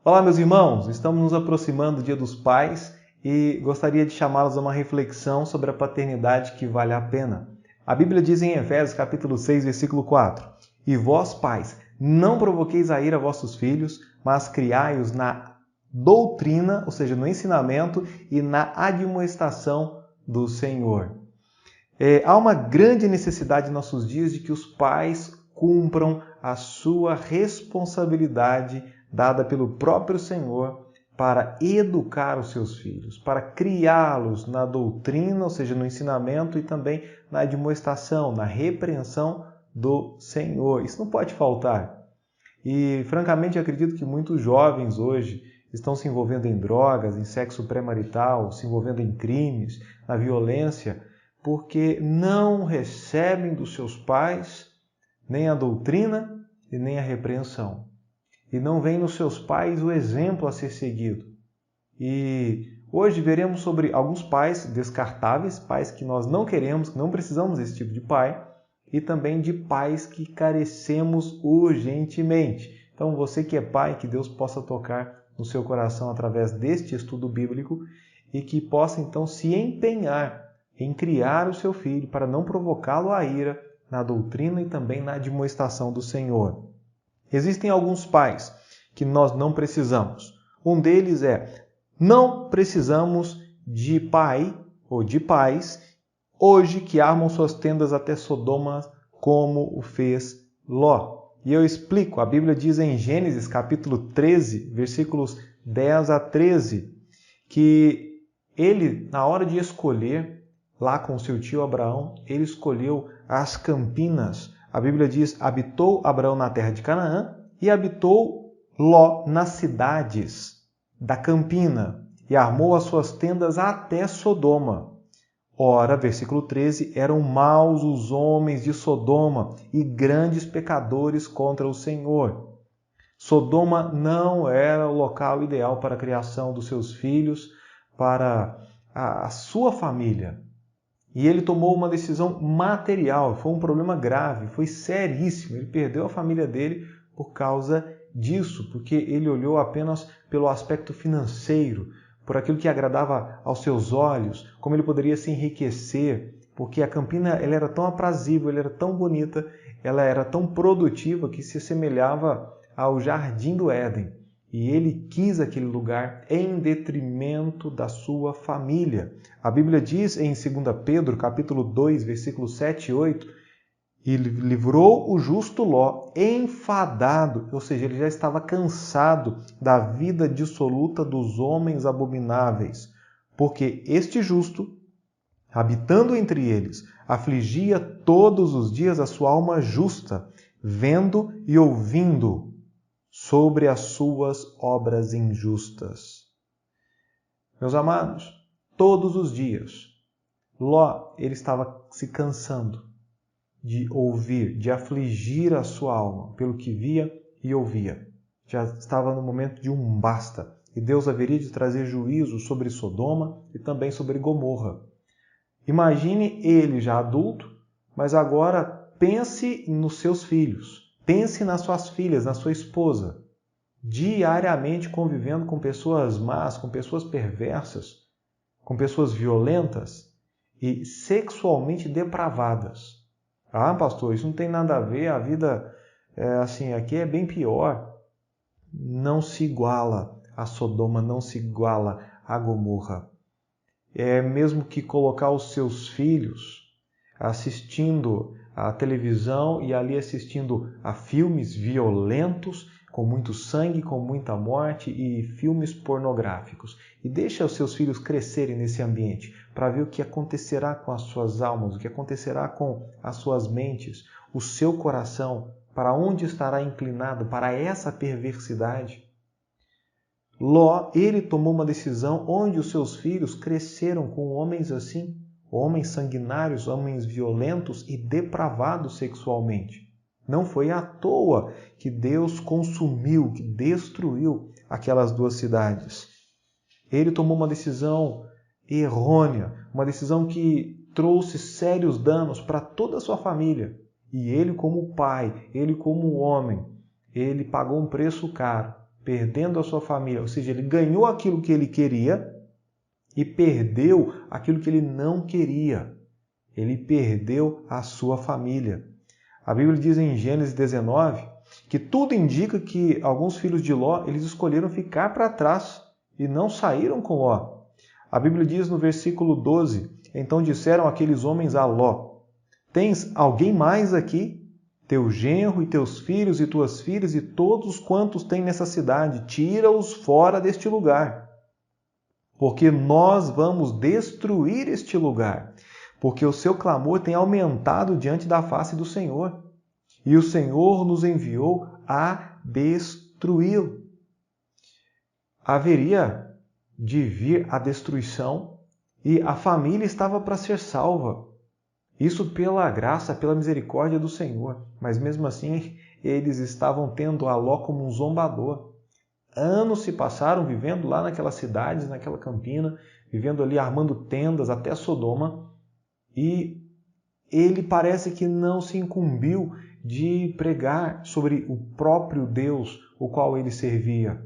Olá, meus irmãos! Estamos nos aproximando do Dia dos Pais e gostaria de chamá-los a uma reflexão sobre a paternidade que vale a pena. A Bíblia diz em Efésios capítulo 6, versículo 4: E vós, pais, não provoqueis a ira a vossos filhos, mas criai-os na doutrina, ou seja, no ensinamento e na admoestação do Senhor. Há uma grande necessidade em nossos dias de que os pais cumpram a sua responsabilidade dada pelo próprio Senhor para educar os seus filhos, para criá-los na doutrina, ou seja, no ensinamento e também na admoestação, na repreensão do Senhor. Isso não pode faltar. E, francamente, acredito que muitos jovens hoje estão se envolvendo em drogas, em sexo pré-marital, se envolvendo em crimes, na violência, porque não recebem dos seus pais nem a doutrina e nem a repreensão. E não vem nos seus pais o exemplo a ser seguido. E hoje veremos sobre alguns pais descartáveis, pais que nós não queremos, que não precisamos desse tipo de pai, e também de pais que carecemos urgentemente. Então, você que é pai, que Deus possa tocar no seu coração através deste estudo bíblico e que possa então se empenhar em criar o seu filho para não provocá-lo à ira na doutrina e também na admoestação do Senhor. Existem alguns pais que nós não precisamos. Um deles não precisamos de pai ou de pais hoje que armam suas tendas até Sodoma como o fez Ló. E eu explico, a Bíblia diz em Gênesis capítulo 13, versículos 10 a 13, que ele, na hora de escolher, lá com seu tio Abraão, ele escolheu as campinas. A Bíblia diz, habitou Abraão na terra de Canaã e habitou Ló nas cidades da campina e armou as suas tendas até Sodoma. Ora, versículo 13, eram maus os homens de Sodoma e grandes pecadores contra o Senhor. Sodoma não era o local ideal para a criação dos seus filhos, para a sua família. E ele tomou uma decisão material, foi um problema grave, foi seríssimo. Ele perdeu a família dele por causa disso, porque ele olhou apenas pelo aspecto financeiro, por aquilo que agradava aos seus olhos, como ele poderia se enriquecer, porque a campina ela era tão aprazível, ela era tão bonita, ela era tão produtiva que se assemelhava ao jardim do Éden. E ele quis aquele lugar em detrimento da sua família. A Bíblia diz em 2 Pedro, capítulo 2, versículos 7 e 8, e livrou o justo Ló enfadado, ou seja, ele já estava cansado da vida dissoluta dos homens abomináveis, porque este justo, habitando entre eles, afligia todos os dias a sua alma justa, vendo e ouvindo sobre as suas obras injustas. Meus amados, todos os dias, Ló ele estava se cansando de ouvir, de afligir a sua alma pelo que via e ouvia. Já estava no momento de um basta, e Deus haveria de trazer juízo sobre Sodoma e também sobre Gomorra. Imagine ele já adulto, mas agora pense nos seus filhos, pense nas suas filhas, na sua esposa, diariamente convivendo com pessoas más, com pessoas perversas, com pessoas violentas e sexualmente depravadas. Ah, pastor, isso não tem nada a ver, a vida aqui é bem pior. Não se iguala a Sodoma, não se iguala a Gomorra. É mesmo que colocar os seus filhos assistindo a televisão e ali assistindo a filmes violentos, com muito sangue, com muita morte e filmes pornográficos. E deixa os seus filhos crescerem nesse ambiente para ver o que acontecerá com as suas almas, o que acontecerá com as suas mentes, o seu coração, para onde estará inclinado para essa perversidade. Ló, ele tomou uma decisão onde os seus filhos cresceram com homens assim, homens sanguinários, homens violentos e depravados sexualmente. Não foi à toa que Deus consumiu, que destruiu aquelas duas cidades. Ele tomou uma decisão errônea, uma decisão que trouxe sérios danos para toda a sua família. E ele como pai, ele como homem, ele pagou um preço caro perdendo a sua família. Ou seja, ele ganhou aquilo que ele queria e perdeu aquilo que ele não queria. Ele perdeu a sua família. A Bíblia diz em Gênesis 19 que tudo indica que alguns filhos de Ló, eles escolheram ficar para trás e não saíram com Ló. A Bíblia diz no versículo 12, então disseram aqueles homens a Ló, tens alguém mais aqui? Teu genro e teus filhos e tuas filhas e todos quantos têm nessa cidade, tira-os fora deste lugar, porque nós vamos destruir este lugar, porque o seu clamor tem aumentado diante da face do Senhor, e o Senhor nos enviou a destruí-lo. Haveria de vir a destruição e a família estava para ser salva. Isso pela graça, pela misericórdia do Senhor. Mas mesmo assim, eles estavam tendo a Ló como um zombador. Anos se passaram vivendo lá naquelas cidades, naquela campina, vivendo ali, armando tendas até Sodoma. E ele parece que não se incumbiu de pregar sobre o próprio Deus, o qual ele servia.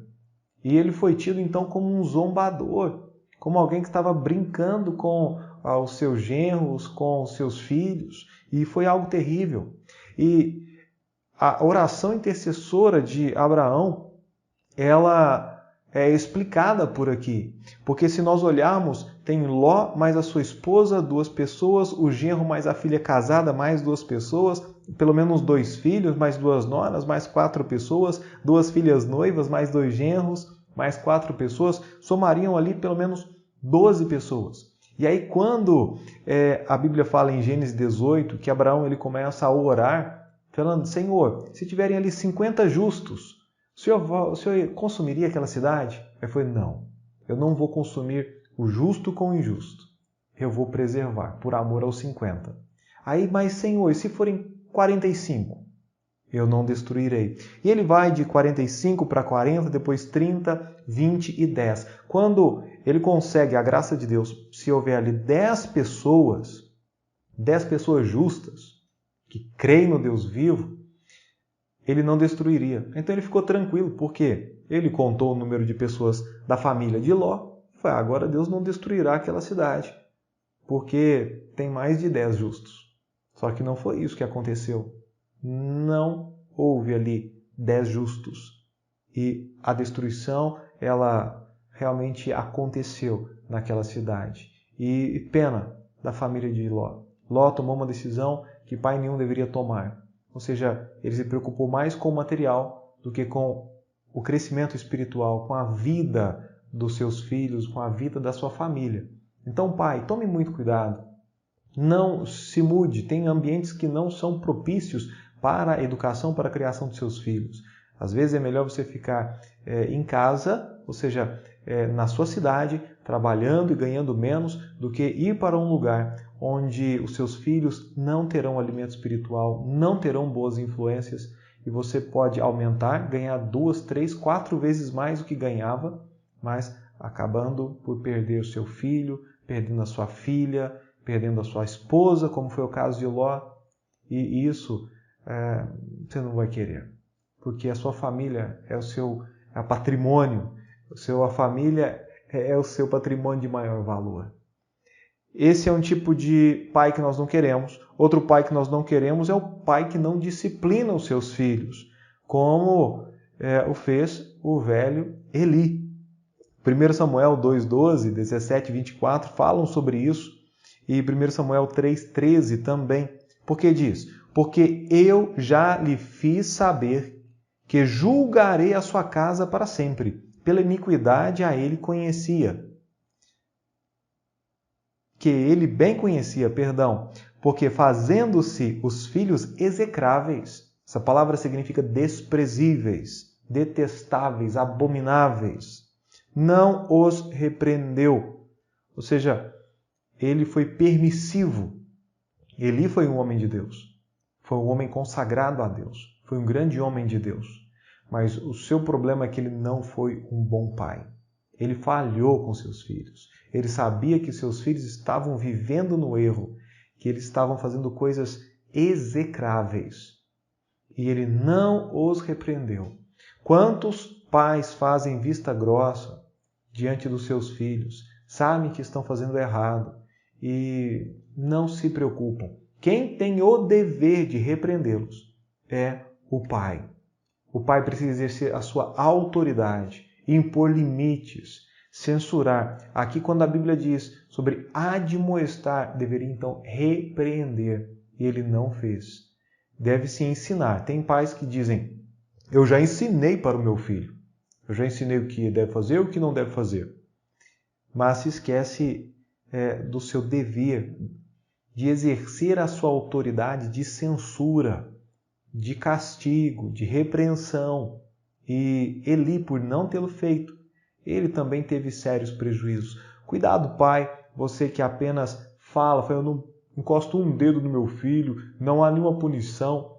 E ele foi tido então como um zombador, como alguém que estava brincando com os seus genros, com os seus filhos, e foi algo terrível. E a oração intercessora de Abraão, ela é explicada por aqui, porque se nós olharmos, tem Ló mais a sua esposa, 2 pessoas, o genro mais a filha casada, mais 2 pessoas, pelo menos 2 filhos, mais 2 noras, mais 4 pessoas, 2 filhas noivas, mais 2 genros, mais 4 pessoas, somariam ali pelo menos 12 pessoas. E aí quando a Bíblia fala em Gênesis 18, que Abraão ele começa a orar, falando, Senhor, se tiverem ali 50 justos, o senhor consumiria aquela cidade? Aí foi, não, eu não vou consumir o justo com o injusto. Eu vou preservar, por amor aos 50. Aí, mas Senhor, e se forem 45? Eu não destruirei. E ele vai de 45 para 40, depois 30, 20 e 10. Quando ele consegue, a graça de Deus, se houver ali 10 pessoas justas, que creem no Deus vivo, ele não destruiria. Então ele ficou tranquilo, porque ele contou o número de pessoas da família de Ló, e foi, agora Deus não destruirá aquela cidade, porque tem mais de 10 justos. Só que não foi isso que aconteceu. Não houve ali 10 justos. E a destruição, ela realmente aconteceu naquela cidade. E pena da família de Ló. Ló tomou uma decisão que pai nenhum deveria tomar. Ou seja, ele se preocupou mais com o material do que com o crescimento espiritual, com a vida dos seus filhos, com a vida da sua família. Então, pai, tome muito cuidado. Não se mude. Tem ambientes que não são propícios para a educação, para a criação de seus filhos. Às vezes é melhor você ficar em casa, ou seja, na sua cidade, trabalhando e ganhando menos, do que ir para um lugar onde os seus filhos não terão alimento espiritual, não terão boas influências, e você pode aumentar, ganhar 2, 3, 4 vezes mais do que ganhava, mas acabando por perder o seu filho, perdendo a sua filha, perdendo a sua esposa, como foi o caso de Ló, e isso você não vai querer, porque a sua família é o seu patrimônio, a família é o seu patrimônio de maior valor. Esse é um tipo de pai que nós não queremos. Outro pai que nós não queremos é o pai que não disciplina os seus filhos, como o fez o velho Eli. 1 Samuel 2,12, 17 e 24 falam sobre isso, e 1 Samuel 3,13 também. Porque diz, porque eu já lhe fiz saber que julgarei a sua casa para sempre, pela iniquidade a ele conhecia. Que ele bem conhecia, porque fazendo-se os filhos execráveis, essa palavra significa desprezíveis, detestáveis, abomináveis, não os repreendeu. Ou seja, ele foi permissivo. Eli foi um homem de Deus, foi um homem consagrado a Deus, foi um grande homem de Deus. Mas o seu problema é que ele não foi um bom pai. Ele falhou com seus filhos. Ele sabia que seus filhos estavam vivendo no erro, que eles estavam fazendo coisas execráveis. E ele não os repreendeu. Quantos pais fazem vista grossa diante dos seus filhos, sabem que estão fazendo errado e não se preocupam? Quem tem o dever de repreendê-los é o pai. O pai precisa exercer a sua autoridade, impor limites, censurar. Aqui, quando a Bíblia diz sobre admoestar, deveria então repreender. E ele não fez. Deve-se ensinar. Tem pais que dizem: eu já ensinei para o meu filho. Eu já ensinei o que deve fazer e o que não deve fazer. Mas se esquece do seu dever de exercer a sua autoridade de censura, de castigo, de repreensão. E Eli, por não tê-lo feito, ele também teve sérios prejuízos. Cuidado, pai, você que apenas fala, eu não encosto um dedo no meu filho, não há nenhuma punição.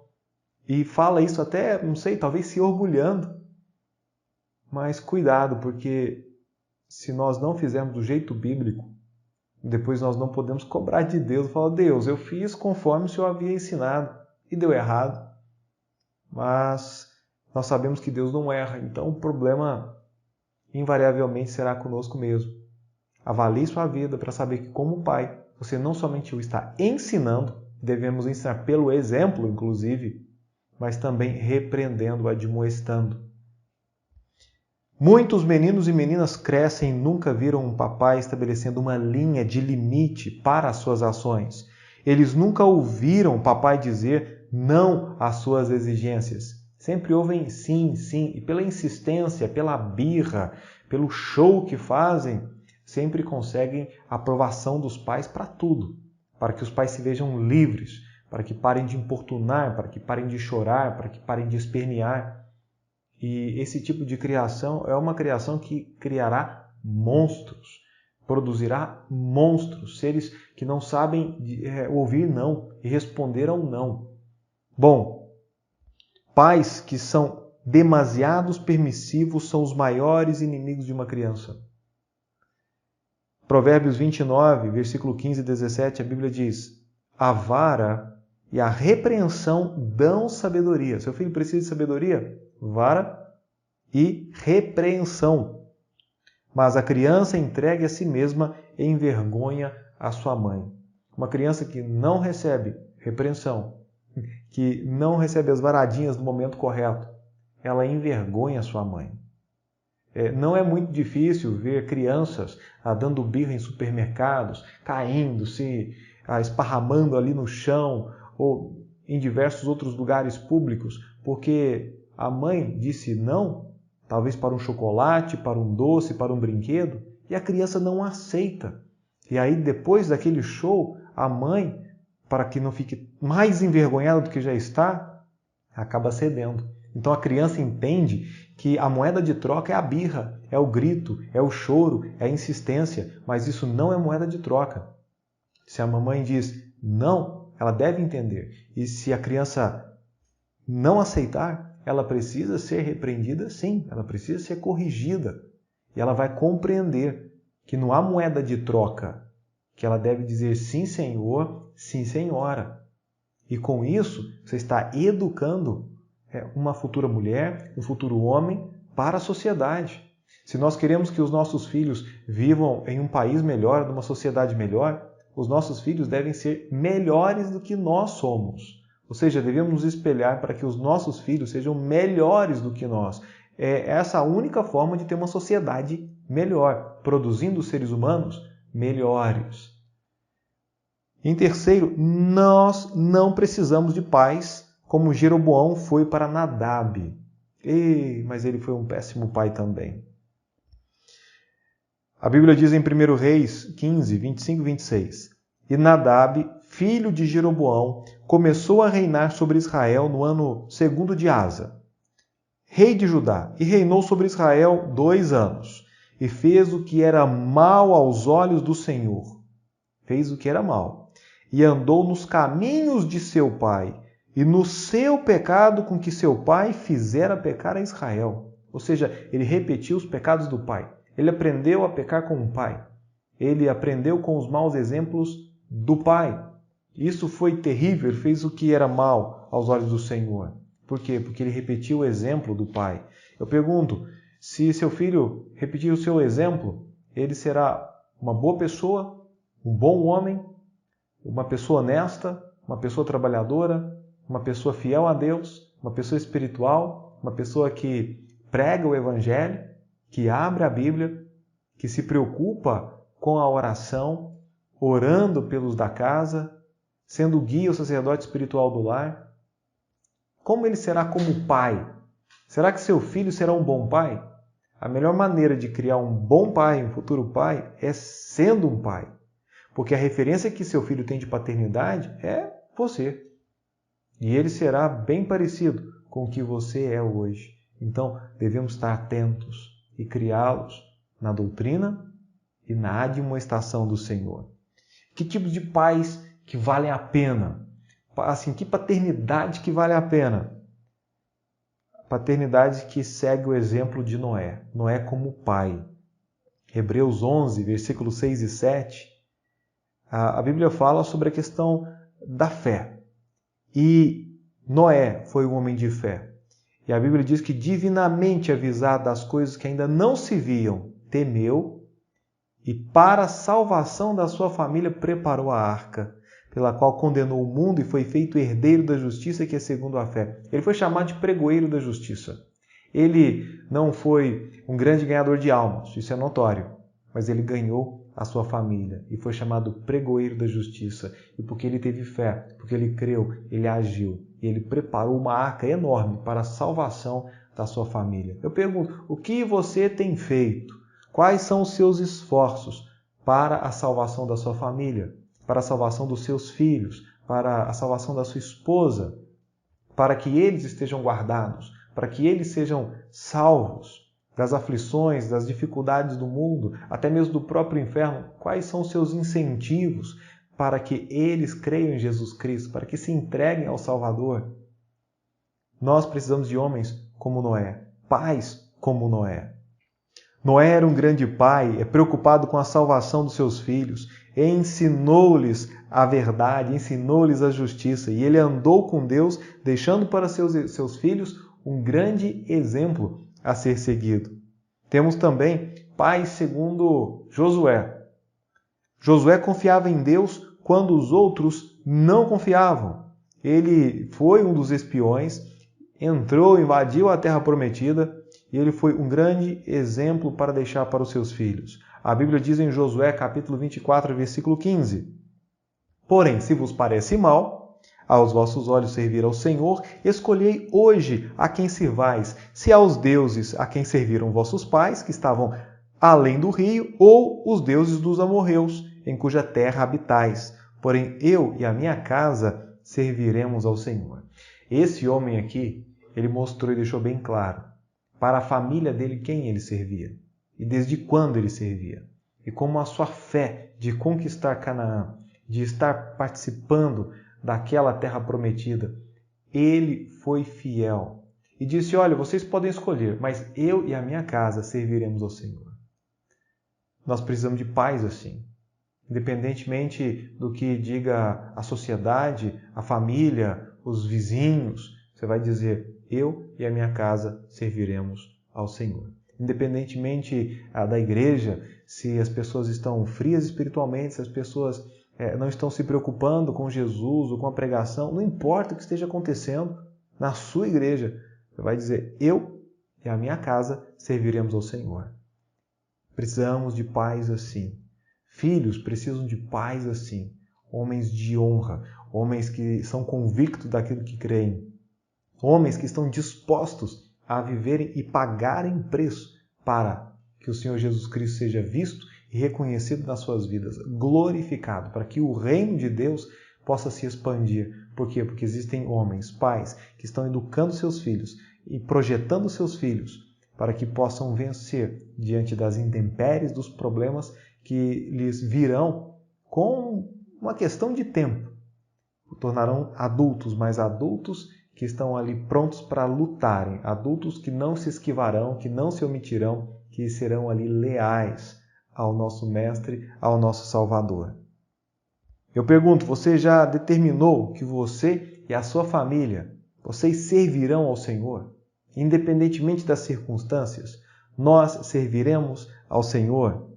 E fala isso até, não sei, talvez se orgulhando. Mas cuidado, porque se nós não fizermos do jeito bíblico, depois nós não podemos cobrar de Deus. Falar: Deus, eu fiz conforme o Senhor havia ensinado e deu errado. Mas nós sabemos que Deus não erra, então o problema invariavelmente será conosco mesmo. Avalie sua vida para saber que, como pai, você não somente o está ensinando, devemos ensinar pelo exemplo, inclusive, mas também repreendendo, admoestando. Muitos meninos e meninas crescem e nunca viram um papai estabelecendo uma linha de limite para as suas ações. Eles nunca ouviram o papai dizer não às suas exigências. Sempre ouvem sim, sim, e pela insistência, pela birra, pelo show que fazem, sempre conseguem a aprovação dos pais para tudo, para que os pais se vejam livres, para que parem de importunar, para que parem de chorar, para que parem de espernear. E esse tipo de criação é uma criação que criará monstros, produzirá monstros, seres que não sabem ouvir não e responder ao não. Bom, pais que são demasiados permissivos são os maiores inimigos de uma criança. Provérbios 29, versículo 15 e 17, a Bíblia diz: a vara e a repreensão dão sabedoria. Seu filho precisa de sabedoria? Vara e repreensão. Mas a criança entregue a si mesma envergonha a sua mãe. Uma criança que não recebe repreensão, que não recebe as varadinhas no momento correto, ela envergonha a sua mãe. Não é muito difícil ver crianças dando birra em supermercados, caindo, se esparramando ali no chão ou em diversos outros lugares públicos, porque a mãe disse não, talvez para um chocolate, para um doce, para um brinquedo, e a criança não aceita. E aí, depois daquele show, a mãe, para que não fique mais envergonhada do que já está, acaba cedendo. Então a criança entende que a moeda de troca é a birra, é o grito, é o choro, é a insistência, mas isso não é moeda de troca. Se a mamãe diz não, ela deve entender. E se a criança não aceitar, ela precisa ser repreendida, sim, ela precisa ser corrigida. E ela vai compreender que não há moeda de troca, que ela deve dizer sim, senhor, sim, senhora. E com isso, você está educando uma futura mulher, um futuro homem para a sociedade. Se nós queremos que os nossos filhos vivam em um país melhor, numa sociedade melhor, os nossos filhos devem ser melhores do que nós somos. Ou seja, devemos nos espelhar para que os nossos filhos sejam melhores do que nós. É essa a única forma de ter uma sociedade melhor, produzindo seres humanos melhores. Em terceiro, nós não precisamos de pais como Jeroboão foi para Nadab. Mas ele foi um péssimo pai também. A Bíblia diz em 1 Reis 15, 25 e 26: E Nadab, filho de Jeroboão, começou a reinar sobre Israel no ano 2º de Asa, rei de Judá, e reinou sobre Israel 2 anos, e fez o que era mal aos olhos do Senhor. Fez o que era mal, e andou nos caminhos de seu pai, e no seu pecado com que seu pai fizera pecar a Israel. Ou seja, ele repetiu os pecados do pai. Ele aprendeu a pecar com o pai. Ele aprendeu com os maus exemplos do pai. Isso foi terrível, ele fez o que era mal aos olhos do Senhor. Por quê? Porque ele repetiu o exemplo do pai. Eu pergunto, se seu filho repetir o seu exemplo, ele será uma boa pessoa, um bom homem, uma pessoa honesta, uma pessoa trabalhadora, uma pessoa fiel a Deus, uma pessoa espiritual, uma pessoa que prega o Evangelho, que abre a Bíblia, que se preocupa com a oração, orando pelos da casa, sendo guia o sacerdote espiritual do lar. Como ele será como pai? Será que seu filho será um bom pai? A melhor maneira de criar um bom pai, um futuro pai, é sendo um pai. Porque a referência que seu filho tem de paternidade é você. E ele será bem parecido com o que você é hoje. Então, devemos estar atentos e criá-los na doutrina e na admoestação do Senhor. Que tipos de pais que valem a pena? Assim, que paternidade que vale a pena? Paternidade que segue o exemplo de Noé. Noé como pai. Hebreus 11, versículos 6 e 7, a Bíblia fala sobre a questão da fé. E Noé foi um homem de fé. E a Bíblia diz que, divinamente avisado das coisas que ainda não se viam, temeu e para a salvação da sua família preparou a arca, pela qual condenou o mundo e foi feito herdeiro da justiça que é segundo a fé. Ele foi chamado de pregoeiro da justiça. Ele não foi um grande ganhador de almas, isso é notório, mas ele ganhou a sua família e foi chamado pregoeiro da justiça. E porque ele teve fé, porque ele creu, ele agiu e ele preparou uma arca enorme para a salvação da sua família. Eu pergunto, o que você tem feito? Quais são os seus esforços para a salvação da sua família, para a salvação dos seus filhos, para a salvação da sua esposa, para que eles estejam guardados, para que eles sejam salvos das aflições, das dificuldades do mundo, até mesmo do próprio inferno? Quais são os seus incentivos para que eles creiam em Jesus Cristo, para que se entreguem ao Salvador? Nós precisamos de homens como Noé, pais como Noé. Noé era um grande pai, preocupado com a salvação dos seus filhos, ensinou-lhes a verdade, ensinou-lhes a justiça, e ele andou com Deus, deixando para seus filhos um grande exemplo a ser seguido. Temos também pais segundo Josué. Josué confiava em Deus quando os outros não confiavam. Ele foi um dos espiões, entrou, invadiu a terra prometida, e ele foi um grande exemplo para deixar para os seus filhos. A Bíblia diz em Josué, capítulo 24, versículo 15: Porém, se vos parece mal aos vossos olhos servir ao Senhor, escolhei hoje a quem sirvais, se aos deuses a quem serviram vossos pais, que estavam além do rio, ou os deuses dos amorreus, em cuja terra habitais. Porém, eu e a minha casa serviremos ao Senhor. Esse homem aqui, ele mostrou e deixou bem claro para a família dele quem ele servia e desde quando ele servia. E como a sua fé de conquistar Canaã, de estar participando daquela terra prometida, ele foi fiel. E disse, olha, vocês podem escolher, mas eu e a minha casa serviremos ao Senhor. Nós precisamos de pais assim. Independentemente do que diga a sociedade, a família, os vizinhos, você vai dizer, eu e a minha casa serviremos ao Senhor. Independentemente da igreja, se as pessoas estão frias espiritualmente, se as pessoas não estão se preocupando com Jesus ou com a pregação, não importa o que esteja acontecendo na sua igreja, você vai dizer, eu e a minha casa serviremos ao Senhor. Precisamos de pais assim. Filhos precisam de pais assim. Homens de honra, homens que são convictos daquilo que creem. Homens que estão dispostos a viverem e pagarem preço para que o Senhor Jesus Cristo seja visto e reconhecido nas suas vidas, glorificado, para que o reino de Deus possa se expandir. Por quê? Porque existem homens, pais, que estão educando seus filhos e projetando seus filhos para que possam vencer diante das intempéries, dos problemas que lhes virão com uma questão de tempo. Tornarão adultos, mas adultos que estão ali prontos para lutarem, adultos que não se esquivarão, que não se omitirão, que serão ali leais ao nosso Mestre, ao nosso Salvador. Eu pergunto, você já determinou que você e a sua família, vocês servirão ao Senhor? Independentemente das circunstâncias, nós serviremos ao Senhor.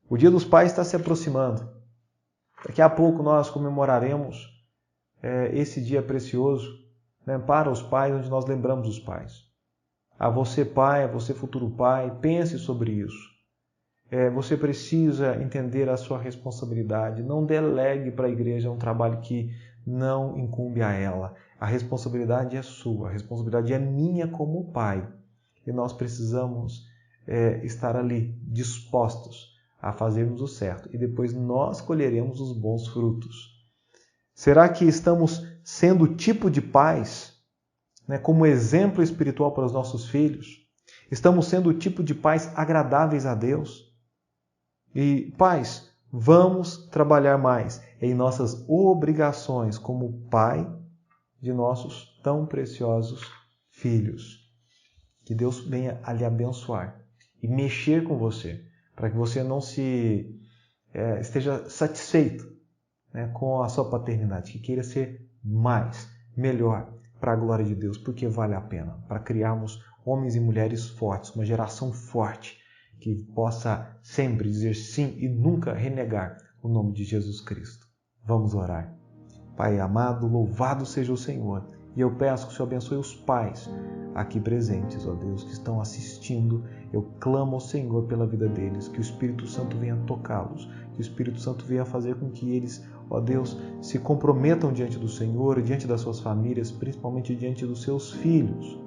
O Dia dos Pais está se aproximando. Daqui a pouco nós comemoraremos esse dia precioso, né, para os pais, onde nós lembramos os pais. A você pai, a você futuro pai, pense sobre isso. Você precisa entender a sua responsabilidade. Não delegue para a igreja um trabalho que não incumbe a ela. A responsabilidade é sua, a responsabilidade é minha como pai. E nós precisamos estar ali, dispostos a fazermos o certo. E depois nós colheremos os bons frutos. Será que estamos sendo o tipo de pais, né, como exemplo espiritual para os nossos filhos? Estamos sendo o tipo de pais agradáveis a Deus? E, pais, vamos trabalhar mais em nossas obrigações como pai de nossos tão preciosos filhos. Que Deus venha a lhe abençoar e mexer com você, para que você não esteja satisfeito, né, com a sua paternidade, que queira ser mais, melhor para a glória de Deus, porque vale a pena, para criarmos homens e mulheres fortes, uma geração forte, que possa sempre dizer sim e nunca renegar o nome de Jesus Cristo. Vamos orar. Pai amado, louvado seja o Senhor. E eu peço que o Senhor abençoe os pais aqui presentes, ó Deus, que estão assistindo. Eu clamo ao Senhor pela vida deles, que o Espírito Santo venha tocá-los, que o Espírito Santo venha fazer com que eles, ó Deus, se comprometam diante do Senhor, diante das suas famílias, principalmente diante dos seus filhos,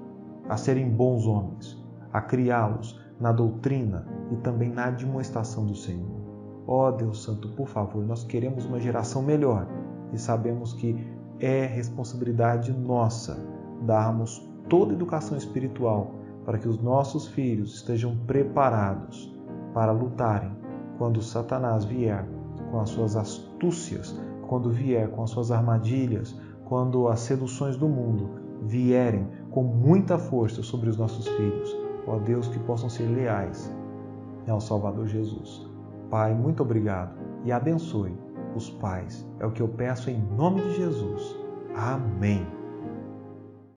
a serem bons homens, a criá-los na doutrina e também na admoestação do Senhor. Ó Deus Santo, por favor, nós queremos uma geração melhor e sabemos que é responsabilidade nossa darmos toda a educação espiritual para que os nossos filhos estejam preparados para lutarem quando Satanás vier com as suas astúcias, quando vier com as suas armadilhas, quando as seduções do mundo vierem com muita força sobre os nossos filhos. Ó Deus, que possam ser leais ao Salvador Jesus. Pai, muito obrigado e abençoe os pais. É o que eu peço em nome de Jesus. Amém.